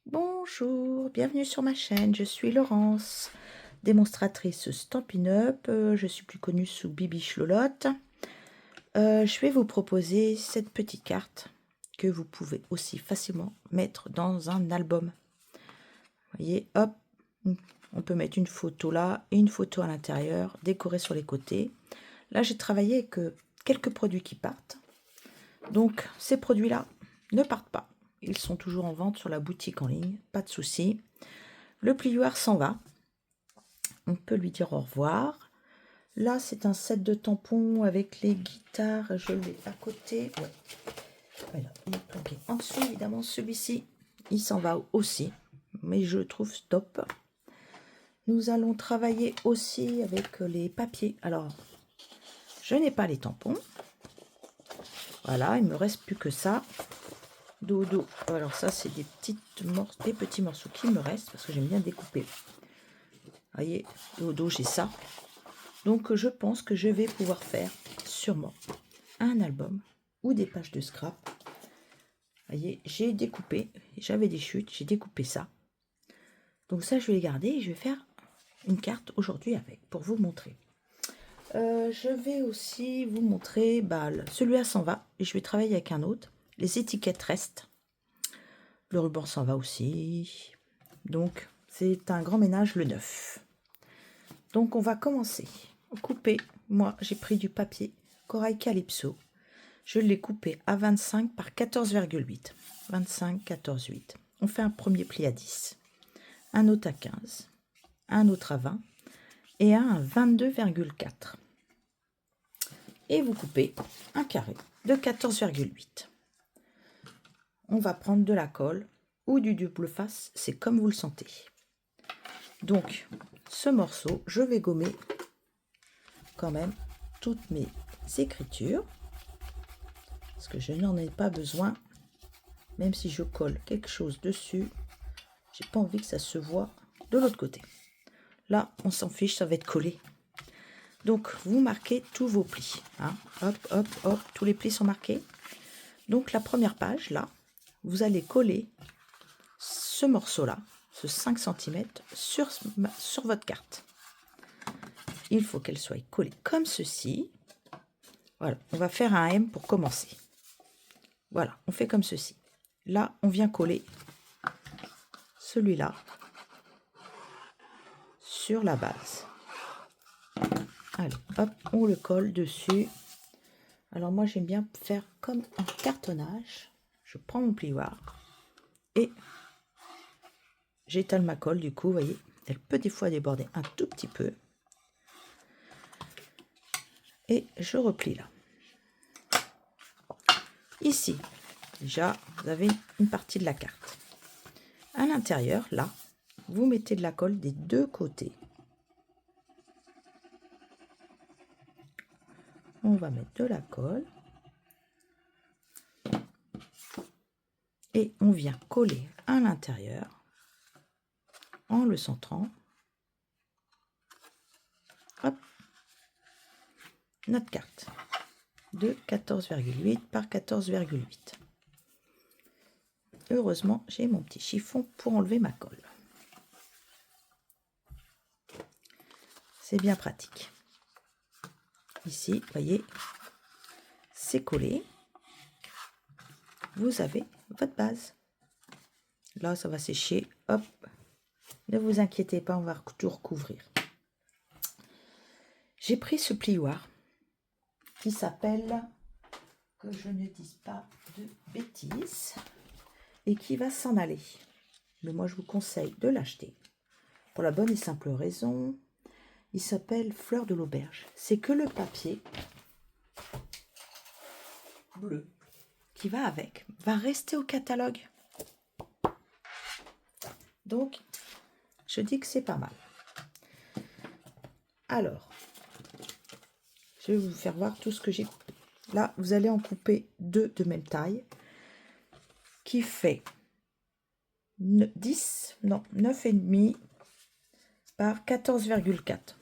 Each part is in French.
Bonjour, bienvenue sur ma chaîne, je suis Laurence, démonstratrice Stampin' Up, je suis plus connue sous Bibiche Lolotte. Je vais vous proposer cette petite carte que vous pouvez aussi facilement mettre dans un album. Vous voyez, hop, on peut mettre une photo là et une photo à l'intérieur, décorer sur les côtés. Là, j'ai travaillé avec quelques produits qui partent. Donc, ces produits-là ne partent pas. Ils sont toujours en vente sur la boutique en ligne, pas de souci. Le plioir s'en va. On peut lui dire au revoir. Là, c'est un set de tampons avec les guitares. Je l'ai à côté. Ouais. Voilà, il est planqué en dessous, évidemment. Celui-ci, il s'en va aussi. Mais je trouve top. Nous allons travailler aussi avec les papiers. Alors, je n'ai pas les tampons. Voilà, il me reste plus que ça. Dodo. Alors ça, c'est des petits morceaux qui me restent parce que j'aime bien découper. Vous voyez, dodo, j'ai ça. Donc, je pense que je vais pouvoir faire sûrement un album ou des pages de scrap. Vous voyez, j'ai découpé, j'avais des chutes, j'ai découpé ça. Donc ça, je vais les garder et je vais faire une carte aujourd'hui avec, pour vous montrer. Je vais aussi vous montrer, celui-là s'en va et je vais travailler avec un autre. Les étiquettes restent. Le ruban s'en va aussi. Donc, c'est un grand ménage le 9. Donc, on va commencer. Couper. Moi, j'ai pris du papier Corail Calypso. Je l'ai coupé à 25 par 14,8. 25, 14, 8. On fait un premier pli à 10. Un autre à 15. Un autre à 20. Et un à 22,4. Et vous coupez un carré de 14,8. On va prendre de la colle ou du double face, c'est comme vous le sentez. Donc, ce morceau, je vais gommer quand même toutes mes écritures, parce que je n'en ai pas besoin, même si je colle quelque chose dessus, j'ai pas envie que ça se voit de l'autre côté. Là, on s'en fiche, ça va être collé. Donc, vous marquez tous vos plis. Hein. Hop, hop, hop, tous les plis sont marqués. Donc, la première page, là, vous allez coller ce morceau-là, ce 5 cm, sur votre carte. Il faut qu'elle soit collée comme ceci. Voilà, on va faire un M pour commencer. Voilà, on fait comme ceci. Là, on vient coller celui-là sur la base. Allez, hop, on le colle dessus. Alors moi, j'aime bien faire comme un cartonnage. Je prends mon plioir et j'étale ma colle. Du coup, vous voyez, elle peut des fois déborder un tout petit peu. Et je replie là. Ici, déjà, vous avez une partie de la carte. À l'intérieur, là, vous mettez de la colle des deux côtés. On va mettre de la colle. Et on vient coller à l'intérieur en le centrant. Hop, notre carte de 14,8 par 14,8. Heureusement, j'ai mon petit chiffon pour enlever ma colle. C'est bien pratique. Ici, vous voyez, c'est collé. Vous avez votre base. Là, ça va sécher. Hop, ne vous inquiétez pas, on va tout recouvrir. J'ai pris ce plioir qui s'appelle, que je ne dise pas de bêtises, et qui va s'en aller. Mais moi, je vous conseille de l'acheter. Pour la bonne et simple raison, il s'appelle Fleur de l'auberge. C'est que le papier bleu qui va avec va rester au catalogue. Donc, je dis que c'est pas mal. Alors, je vais vous faire voir tout ce que j'ai coupé. Là, vous allez en couper deux de même taille, qui fait 9,5 par 14,4.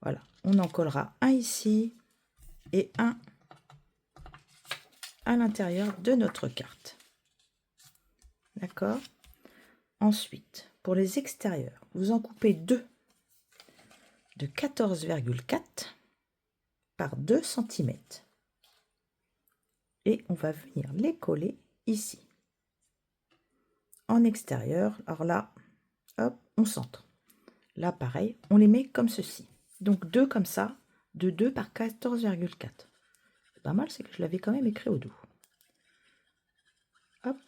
Voilà, on en collera un ici et un à l'intérieur de notre carte. D'accord? Ensuite, pour les extérieurs, vous en coupez 2 de 14,4 par 2 cm. Et on va venir les coller ici. En extérieur, alors là, hop, on centre. Là, pareil, on les met comme ceci. Donc 2 comme ça, de 2 par 14,4. C'est pas mal, c'est que je l'avais quand même écrit au dos. Hop.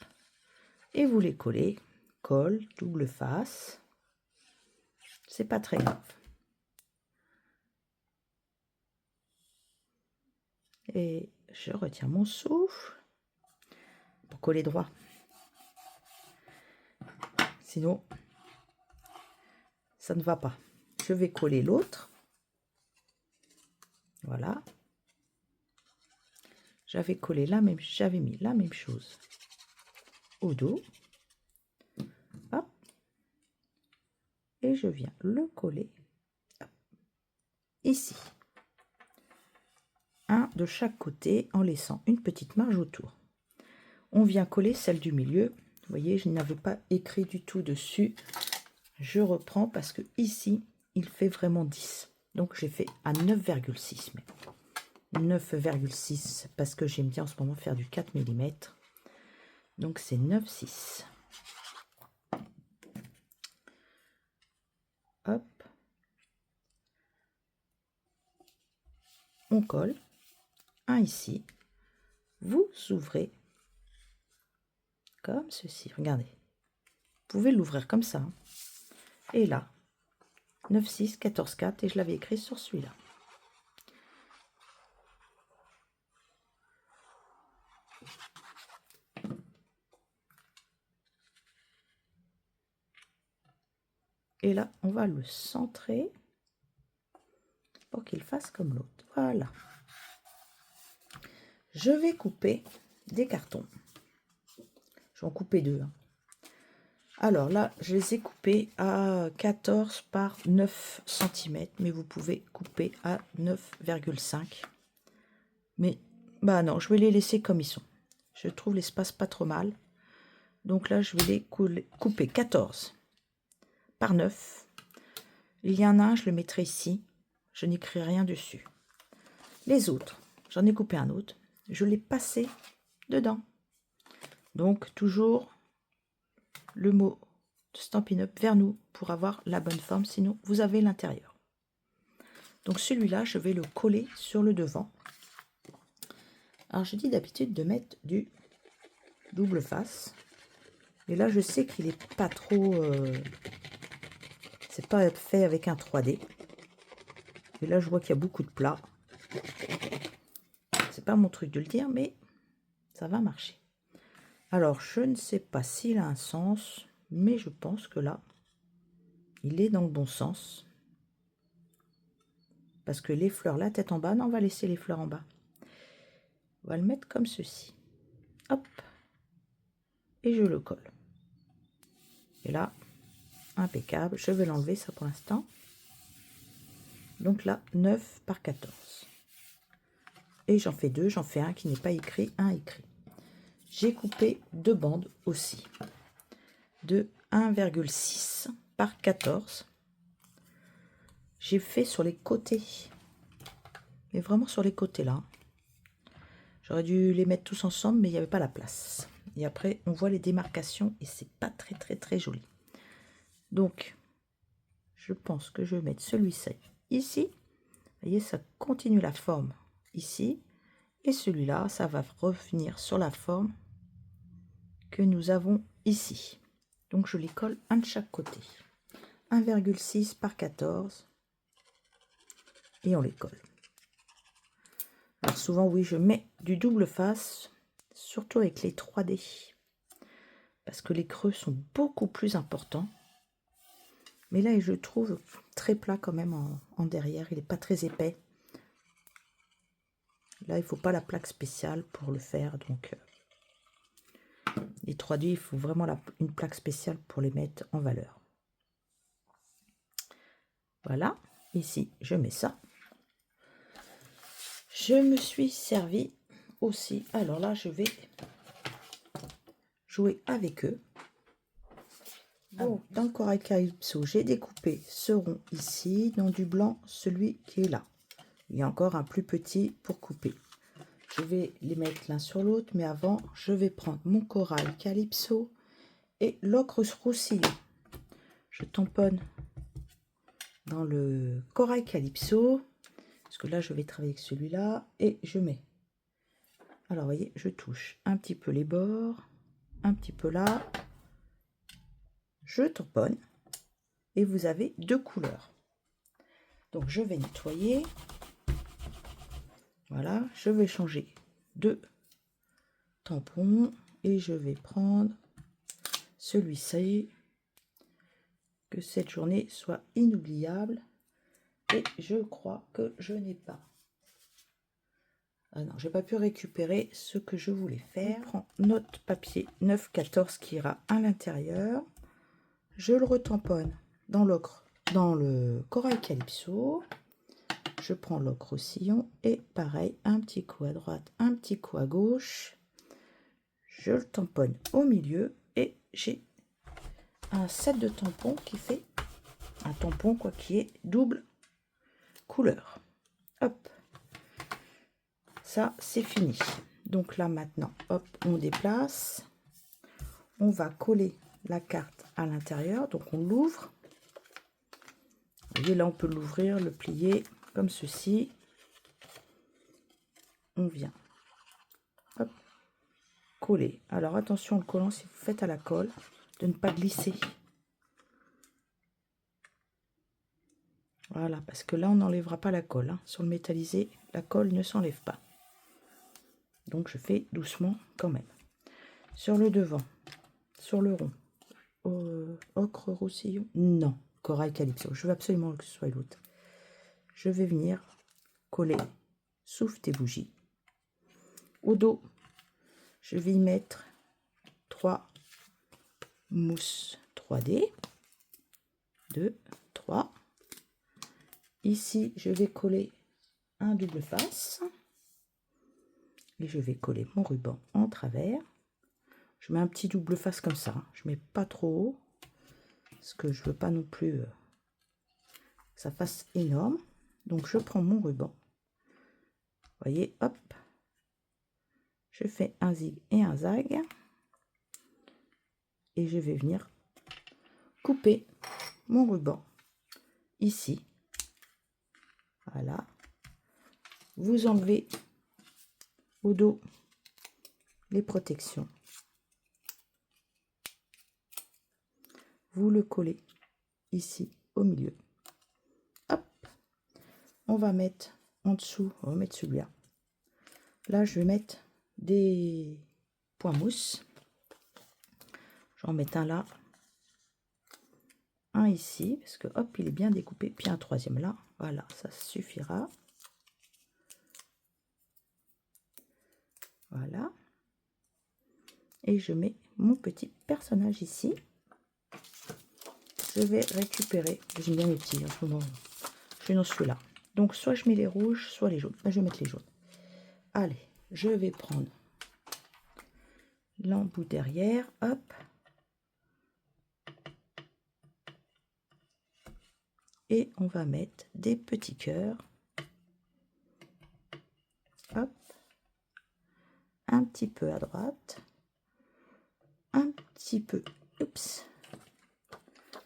Et vous les collez. Colle, double face. C'est pas très grave. Et je retiens mon souffle pour coller droit. Sinon, ça ne va pas. Je vais coller l'autre. Voilà. J'avais collé la même, j'avais mis la même chose au dos. Hop. Et je viens le coller hop, ici. Un de chaque côté en laissant une petite marge autour. On vient coller celle du milieu. Vous voyez, je n'avais pas écrit du tout dessus. Je reprends parce que ici, il fait vraiment 10. Donc j'ai fait à 9,6 mais 9,6 parce que j'aime bien en ce moment faire du 4 mm. Donc c'est 9,6. Hop. On colle. Un ici. Vous ouvrez comme ceci. Regardez. Vous pouvez l'ouvrir comme ça. Et là, 9,6, 14,4 et je l'avais écrit sur celui-là. Et là, on va le centrer pour qu'il fasse comme l'autre. Voilà. Je vais couper des cartons. Je vais en couper 2. Hein. Alors là, je les ai coupés à 14 par 9 cm, mais vous pouvez couper à 9,5. Mais, bah non, je vais les laisser comme ils sont. Je trouve l'espace pas trop mal. Donc là, je vais les couper 14 par 9. Il y en a un, je le mettrai ici. Je n'écris rien dessus. Les autres, j'en ai coupé un autre. Je l'ai passé dedans. Donc, toujours le mot Stampin' Up vers nous pour avoir la bonne forme. Sinon, vous avez l'intérieur. Donc, celui-là, je vais le coller sur le devant. Alors, je dis d'habitude de mettre du double face. Et là, je sais qu'il n'est pas trop... c'est pas fait avec un 3D. Et là, je vois qu'il y a beaucoup de plats. C'est pas mon truc de le dire, mais ça va marcher. Alors, je ne sais pas s'il a un sens, mais je pense que là, il est dans le bon sens. Parce que les fleurs, la tête en bas, non, on va laisser les fleurs en bas. On va le mettre comme ceci. Hop. Et je le colle. Et là, impeccable. Je vais l'enlever, ça pour l'instant. Donc là, 9 par 14. Et j'en fais 2, j'en fais un qui n'est pas écrit, un écrit. J'ai coupé 2 bandes aussi. De 1,6 par 14. J'ai fait sur les côtés. Mais vraiment sur les côtés là. J'aurais dû les mettre tous ensemble, mais il n'y avait pas la place. Et après, on voit les démarcations et c'est pas très joli. Donc, je pense que je vais mettre celui-ci ici. Vous voyez, ça continue la forme ici. Et celui-là, ça va revenir sur la forme que nous avons ici. Donc, je les colle un de chaque côté. 1,6 par 14. Et on les colle. Alors souvent, oui, je mets du double face, surtout avec les 3D. Parce que les creux sont beaucoup plus importants. Mais là, je trouve très plat quand même en derrière. Il n'est pas très épais. Là, il ne faut pas la plaque spéciale pour le faire. Donc, les 3D, il faut vraiment une plaque spéciale pour les mettre en valeur. Voilà. Ici, je mets ça. Je me suis servi aussi. Alors là, je vais jouer avec eux. Bon, dans le corail calypso, j'ai découpé ce rond ici, dans du blanc, celui qui est là. Il y a encore un plus petit pour couper. Je vais les mettre l'un sur l'autre, mais avant, je vais prendre mon corail calypso et l'ocre roussillon. Je tamponne dans le corail calypso, parce que là, je vais travailler avec celui-là, et je mets. Alors, vous voyez, je touche un petit peu les bords, un petit peu là. Je tamponne, et vous avez deux couleurs. Donc, je vais nettoyer. Voilà, je vais changer de tampon et je vais prendre celui-ci. Que cette journée soit inoubliable. Et je crois que je n'ai pas. Ah non, j'ai pas pu récupérer ce que je voulais faire. Je prends notre papier 9-14 qui ira à l'intérieur. Je le retamponne dans l'ocre, dans le corail calypso. Je prends l'ocre roussillon et pareil, un petit coup à droite, un petit coup à gauche. Je le tamponne au milieu et j'ai un set de tampons qui fait un tampon quoi qui est double couleur. Hop, ça c'est fini. Donc là maintenant, hop, on déplace. On va coller la carte à l'intérieur, donc on l'ouvre. Vous voyez là, on peut l'ouvrir, le plier comme ceci. On vient hop, coller. Alors attention, le collant, si vous faites à la colle, de ne pas glisser. Voilà, parce que là, on n'enlèvera pas la colle. Hein. Sur le métallisé, la colle ne s'enlève pas. Donc, je fais doucement quand même. Sur le devant, sur le rond, ocre roussillon, non, corail calypso. Je veux absolument que ce soit l'autre. Je vais venir coller souffle tes bougies. Au dos, je vais y mettre 3 mousses 3D. 2, 3. Ici, je vais coller un double face. Et je vais coller mon ruban en travers. Je mets un petit double face comme ça. Je mets pas trop haut. Parce que je veux pas non plus que ça fasse énorme. Donc, je prends mon ruban. Vous voyez, hop. Je fais un zig et un zag. Et je vais venir couper mon ruban ici. Voilà. Vous enlevez au dos les protections. Vous le collez ici au milieu. Hop. On va mettre en dessous, on va mettre celui-là. Là, je vais mettre des points mousse. J'en mets un là, un ici, parce que hop, il est bien découpé, puis un troisième là. Voilà, ça suffira. Voilà. Et je mets mon petit personnage ici. Je vais récupérer, j'aime bien les petits en ce moment, je vais dans celui-là. Donc soit je mets les rouges, soit les jaunes. Là, je vais mettre les jaunes. Allez, je vais prendre l'embout derrière, hop. Et on va mettre des petits cœurs. Hop. Un petit peu à droite. Un petit peu. Oups.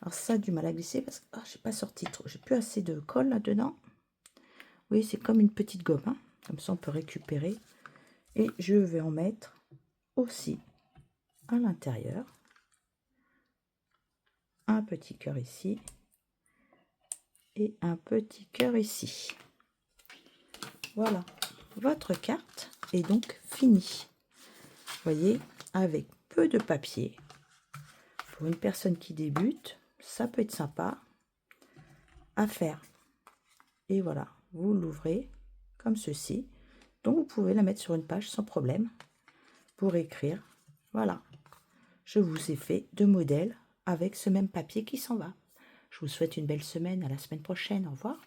Alors ça a du mal à glisser parce que oh, j'ai pas sorti trop. J'ai plus assez de colle là-dedans. Oui, c'est comme une petite gomme. Hein. Comme ça, on peut récupérer. Et je vais en mettre aussi à l'intérieur. Un petit cœur ici. Et un petit cœur ici. Voilà. Votre carte est donc finie. Vous voyez, avec peu de papier. Pour une personne qui débute, ça peut être sympa à faire. Et voilà, vous l'ouvrez comme ceci. Donc vous pouvez la mettre sur une page sans problème pour écrire. Voilà, je vous ai fait 2 modèles avec ce même papier qui s'en va. Je vous souhaite une belle semaine, à la semaine prochaine, au revoir.